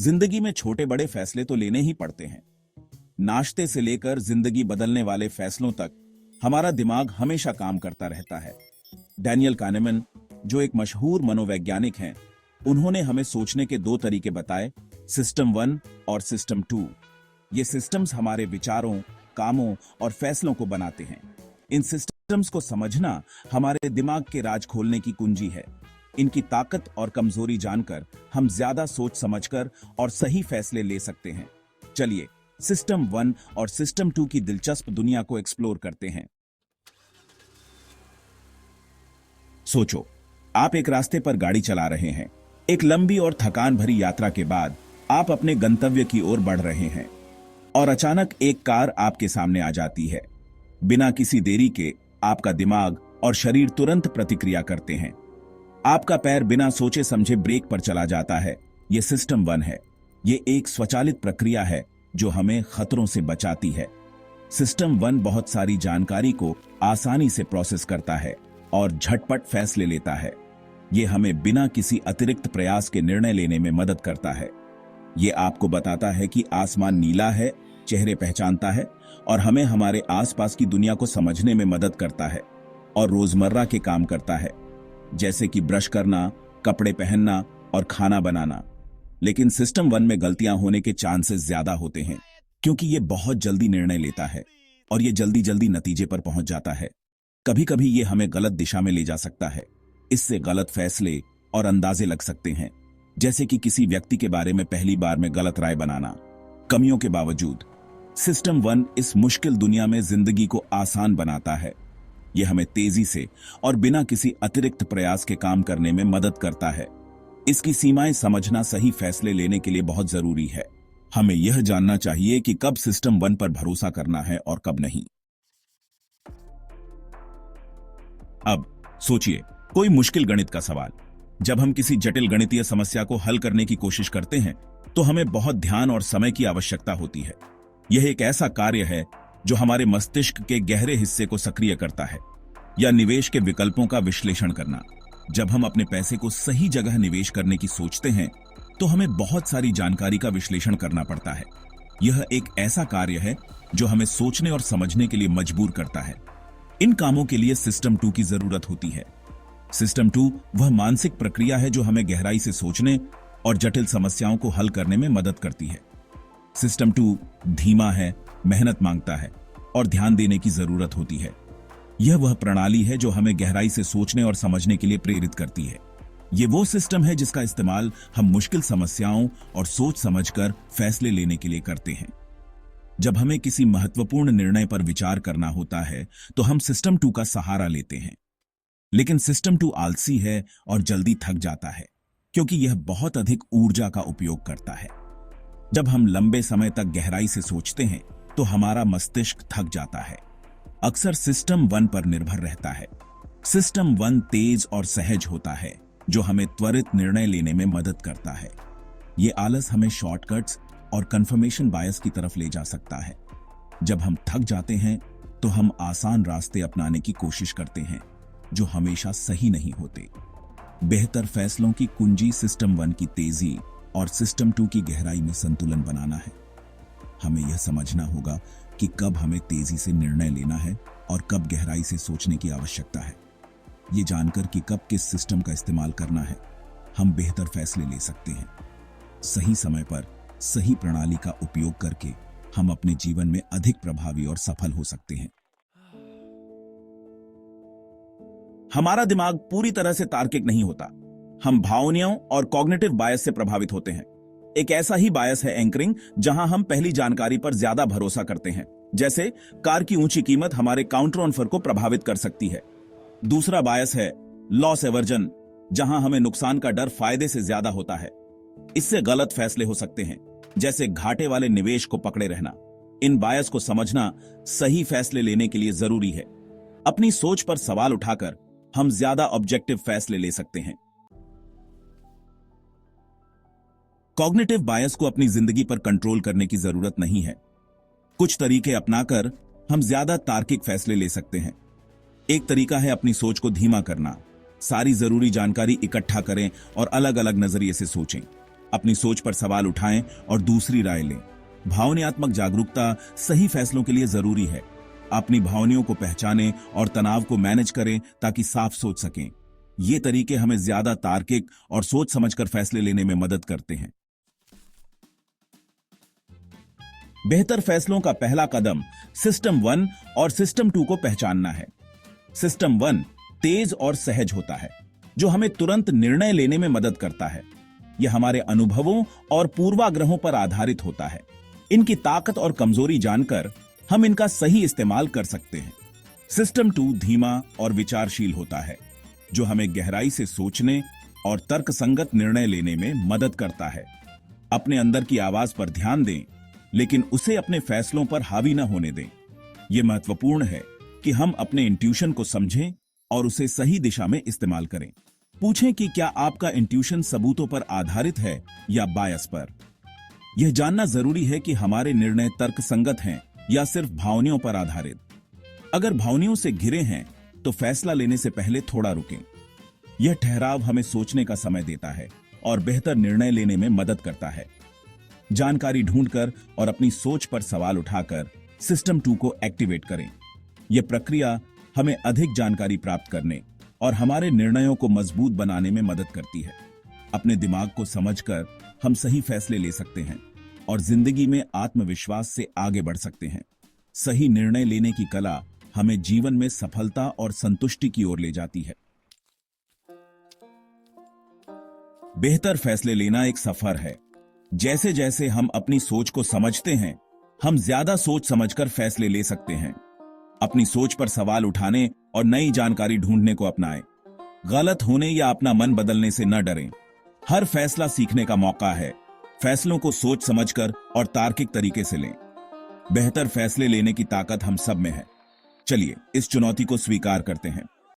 जिंदगी में छोटे बड़े फैसले तो लेने ही पड़ते हैं। नाश्ते से लेकर जिंदगी बदलने वाले फैसलों तक हमारा दिमाग हमेशा काम करता रहता है। डैनियल कानेमन, जो एक मशहूर मनोवैज्ञानिक हैं, उन्होंने हमें सोचने के दो तरीके बताए, सिस्टम 1 और सिस्टम 2। ये सिस्टम्स हमारे विचारों, कामों और फैसलों को बनाते हैं। इन सिस्टम्स को समझना हमारे दिमाग के राज खोलने की कुंजी है। इनकी ताकत और कमजोरी जानकर हम ज्यादा सोच समझकर और सही फैसले ले सकते हैं। चलिए सिस्टम 1 और सिस्टम 2 की दिलचस्प दुनिया को एक्सप्लोर करते हैं। सोचो, आप एक रास्ते पर गाड़ी चला रहे हैं। एक लंबी और थकान भरी यात्रा के बाद आप अपने गंतव्य की ओर बढ़ रहे हैं और अचानक एक कार आपके सामने आ जाती है। बिना किसी देरी के आपका दिमाग और शरीर तुरंत प्रतिक्रिया करते हैं। आपका पैर बिना सोचे समझे ब्रेक पर चला जाता है। यह सिस्टम 1 है। यह एक स्वचालित प्रक्रिया है जो हमें खतरों से बचाती है। सिस्टम 1 बहुत सारी जानकारी को आसानी से प्रोसेस करता है और झटपट फैसले लेता है। यह हमें बिना किसी अतिरिक्त प्रयास के निर्णय लेने में मदद करता है। यह आपको बताता है कि आसमान नीला है, चेहरे पहचानता है और हमें हमारे आसपास की दुनिया को समझने में मदद करता है और रोजमर्रा के काम करता है, जैसे कि ब्रश करना, कपड़े पहनना और खाना बनाना। लेकिन सिस्टम 1 में गलतियां होने के चांसेस ज्यादा होते हैं, क्योंकि यह बहुत जल्दी निर्णय लेता है और यह जल्दी जल्दी नतीजे पर पहुंच जाता है। कभी कभी यह हमें गलत दिशा में ले जा सकता है। इससे गलत फैसले और अंदाजे लग सकते हैं, जैसे कि किसी व्यक्ति के बारे में पहली बार में गलत राय बनाना। कमियों के बावजूद सिस्टम 1 इस मुश्किल दुनिया में जिंदगी को आसान बनाता है। यह हमें तेजी से और बिना किसी अतिरिक्त प्रयास के काम करने में मदद करता है। इसकी सीमाएं समझना सही फैसले लेने के लिए बहुत जरूरी है। हमें यह जानना चाहिए कि कब सिस्टम 1 पर भरोसा करना है और कब नहीं। अब सोचिए, कोई मुश्किल गणित का सवाल। जब हम किसी जटिल गणितीय समस्या को हल करने की कोशिश करते हैं तो हमें बहुत ध्यान और समय की आवश्यकता होती है। यह एक ऐसा कार्य है जो हमारे मस्तिष्क के गहरे हिस्से को सक्रिय करता है। या निवेश के विकल्पों का विश्लेषण करना। जब हम अपने पैसे को सही जगह निवेश करने की सोचते हैं तो हमें बहुत सारी जानकारी का विश्लेषण करना पड़ता है। यह एक ऐसा कार्य है जो हमें सोचने और समझने के लिए मजबूर करता है। इन कामों के लिए सिस्टम 2 की जरूरत होती है। सिस्टम 2 वह मानसिक प्रक्रिया है जो हमें गहराई से सोचने और जटिल समस्याओं को हल करने में मदद करती है। सिस्टम 2 धीमा है, मेहनत मांगता है और ध्यान देने की जरूरत होती है। यह वह प्रणाली है जो हमें गहराई से सोचने और समझने के लिए प्रेरित करती है। यह वो सिस्टम है जिसका इस्तेमाल हम मुश्किल समस्याओं और सोच समझकर फैसले लेने के लिए करते हैं। जब हमें किसी महत्वपूर्ण निर्णय पर विचार करना होता है तो हम सिस्टम 2 का सहारा लेते हैं। लेकिन सिस्टम 2 आलसी है और जल्दी थक जाता है, क्योंकि यह बहुत अधिक ऊर्जा का उपयोग करता है। जब हम लंबे समय तक गहराई से सोचते हैं तो हमारा मस्तिष्क थक जाता है। अक्सर सिस्टम 1 पर निर्भर रहता है। सिस्टम 1 तेज और सहज होता है, जो हमें त्वरित निर्णय लेने में मदद करता है। यह आलस हमें शॉर्टकट्स और कंफर्मेशन बायस की तरफ ले जा सकता है। जब हम थक जाते हैं तो हम आसान रास्ते अपनाने की कोशिश करते हैं, जो हमेशा सही नहीं होते। बेहतर फैसलों की कुंजी सिस्टम 1 की तेजी और सिस्टम 2 की गहराई में संतुलन बनाना है। हमें यह समझना होगा कि कब हमें तेजी से निर्णय लेना है और कब गहराई से सोचने की आवश्यकता है। ये जानकर कि कब किस सिस्टम का इस्तेमाल करना है, हम बेहतर फैसले ले सकते हैं। सही समय पर सही प्रणाली का उपयोग करके हम अपने जीवन में अधिक प्रभावी और सफल हो सकते हैं। हमारा दिमाग पूरी तरह से तार्किक नहीं होता। हम भावनाओं और कॉग्निटिव बायस से प्रभावित होते हैं। एक ऐसा ही बायस है एंकरिंग, जहां हम पहली जानकारी पर ज्यादा भरोसा करते हैं। जैसे कार की ऊंची कीमत हमारे काउंटर ऑफर को प्रभावित कर सकती है। दूसरा बायस है लॉस एवर्जन, जहां हमें नुकसान का डर फायदे से ज्यादा होता है। इससे गलत फैसले हो सकते हैं, जैसे घाटे वाले निवेश को पकड़े रहना। इन बायस को समझना सही फैसले लेने के लिए जरूरी है। अपनी सोच पर सवाल उठाकर हम ज्यादा ऑब्जेक्टिव फैसले ले सकते हैं। कॉग्निटिव बायस को अपनी जिंदगी पर कंट्रोल करने की जरूरत नहीं है। कुछ तरीके अपनाकर हम ज्यादा तार्किक फैसले ले सकते हैं। एक तरीका है अपनी सोच को धीमा करना। सारी जरूरी जानकारी इकट्ठा करें और अलग अलग नजरिए से सोचें। अपनी सोच पर सवाल उठाएं और दूसरी राय लें। भावनात्मक जागरूकता सही फैसलों के लिए जरूरी है। अपनी भावनाओं को पहचानें और तनाव को मैनेज करें ताकि साफ सोच सकें। ये तरीके हमें ज्यादा तार्किक और सोच समझकर फैसले लेने में मदद करते हैं। बेहतर फैसलों का पहला कदम सिस्टम 1 और सिस्टम 2 को पहचानना है। सिस्टम 1 तेज और सहज होता है, जो हमें तुरंत निर्णय लेने में मदद करता है। यह हमारे अनुभवों और पूर्वाग्रहों पर आधारित होता है। इनकी ताकत और कमजोरी जानकर हम इनका सही इस्तेमाल कर सकते हैं। सिस्टम 2 धीमा और विचारशील होता है, जो हमें गहराई से सोचने और तर्कसंगत निर्णय लेने में मदद करता है। अपने अंदर की आवाज पर ध्यान दें, लेकिन उसे अपने फैसलों पर हावी न होने दें। यह महत्वपूर्ण है कि हम अपने इंट्यूशन को समझें और उसे सही दिशा में इस्तेमाल करें। पूछें कि क्या आपका इंट्यूशन सबूतों पर आधारित है या बायस पर। यह जानना जरूरी है कि हमारे निर्णय तर्कसंगत हैं या सिर्फ भावनाओं पर आधारित। अगर भावनाओं से घिरे हैं तो फैसला लेने से पहले थोड़ा रुकें। यह ठहराव हमें सोचने का समय देता है और बेहतर निर्णय लेने में मदद करता है। जानकारी ढूंढकर और अपनी सोच पर सवाल उठाकर सिस्टम 2 को एक्टिवेट करें। यह प्रक्रिया हमें अधिक जानकारी प्राप्त करने और हमारे निर्णयों को मजबूत बनाने में मदद करती है। अपने दिमाग को समझकर हम सही फैसले ले सकते हैं और जिंदगी में आत्मविश्वास से आगे बढ़ सकते हैं। सही निर्णय लेने की कला हमें जीवन में सफलता और संतुष्टि की ओर ले जाती है। बेहतर फैसले लेना एक सफर है। जैसे जैसे हम अपनी सोच को समझते हैं, हम ज्यादा सोच समझकर फैसले ले सकते हैं। अपनी सोच पर सवाल उठाने और नई जानकारी ढूंढने को अपनाएं। गलत होने या अपना मन बदलने से न डरें। हर फैसला सीखने का मौका है। फैसलों को सोच समझकर और तार्किक तरीके से लें। बेहतर फैसले लेने की ताकत हम सब में है। चलिए इस चुनौती को स्वीकार करते हैं।